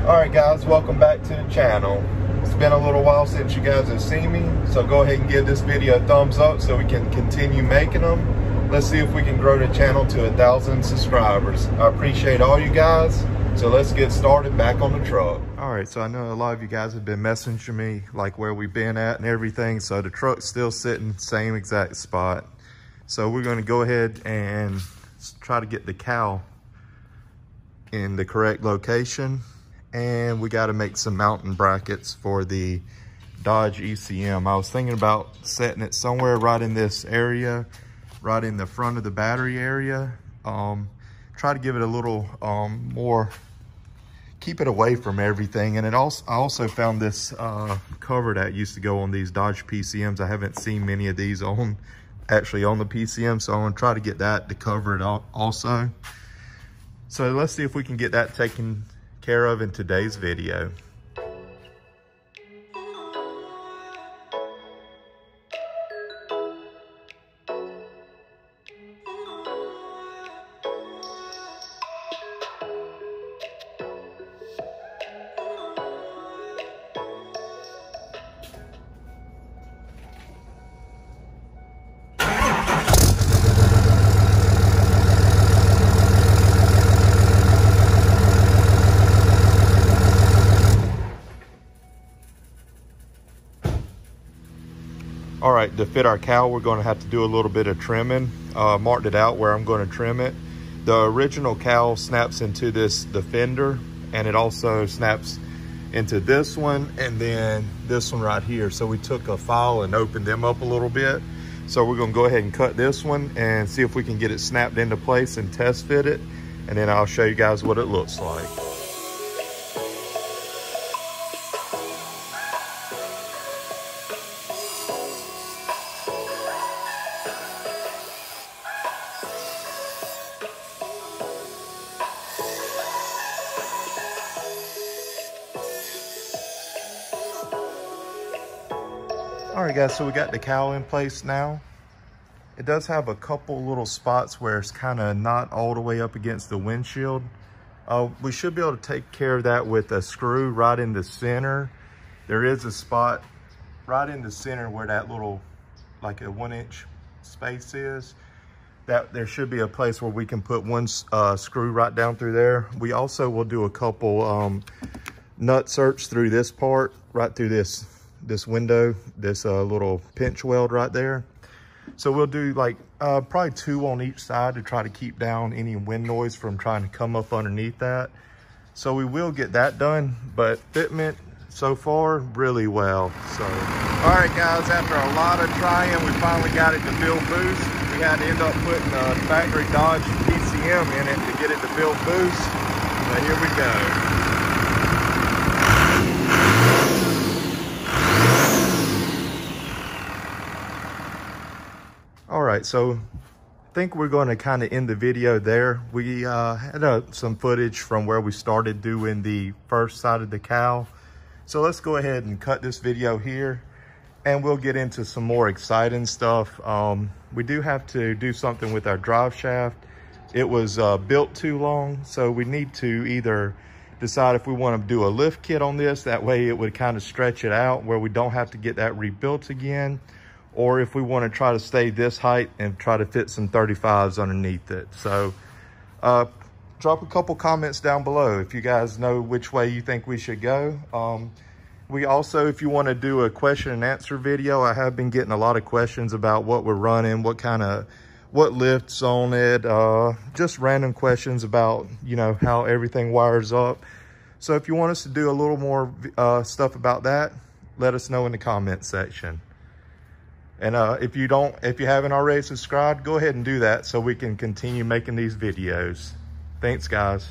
Alright guys, welcome back to the channel. It's been a little while since you guys have seen me, so go ahead and give this video a thumbs up so we can continue making them. Let's see if we can grow the channel to 1,000 subscribers. I appreciate all you guys, so let's get started back on the truck. Alright, so I know a lot of you guys have been messaging me like where we've been at and everything, so the truck's still sitting same exact spot. So we're going to go ahead and try to get the cowl in the correct location. And we got to make some mounting brackets for the Dodge ECM. I was thinking about setting it somewhere right in this area, right in the front of the battery area. Try to give it a little more, keep it away from everything. And I also found this cover that used to go on these Dodge PCMs. I haven't seen many of these actually on the PCM, so I'm gonna try to get that to cover it also. So let's see if we can get that taken care of in today's video. All right, to fit our cowl, we're going to have to do a little bit of trimming. Marked it out where I'm going to trim it. The original cowl snaps into the fender, and it also snaps into this one and then this one right here. So we took a file and opened them up a little bit. So we're going to go ahead and cut this one and see if we can get it snapped into place and test fit it. And then I'll show you guys what it looks like. All right guys, so we got the cowl in place now. It does have a couple little spots where it's kind of not all the way up against the windshield. We should be able to take care of that with a screw right in the center. There is a spot right in the center where that little, like a 1-inch space is. That there should be a place where we can put one screw right down through there. We also will do a couple nut search through this part, right through this window, this little pinch weld right there. So we'll do like probably 2 on each side to try to keep down any wind noise from trying to come up underneath that. So we will get that done, but fitment so far really well. So all right guys, after a lot of trying, we finally got it to build boost. We had to end up putting a factory Dodge PCM in it to get it to build boost, but here we go. All right, so I think we're going to kind of end the video there. We had some footage from where we started doing the first side of the cowl. So let's go ahead and cut this video here and we'll get into some more exciting stuff. We do have to do something with our drive shaft. It was built too long, so we need to either decide if we want to do a lift kit on this. That way it would kind of stretch it out where we don't have to get that rebuilt again. Or if we want to try to stay this height and try to fit some 35s underneath it. So drop a couple comments down below if you guys know which way you think we should go. We also, if you want to do a question and answer video, I have been getting a lot of questions about what we're running, what lifts on it, just random questions about, you know, how everything wires up. So if you want us to do a little more stuff about that, let us know in the comment section. And if you haven't already subscribed, go ahead and do that so we can continue making these videos. Thanks, guys.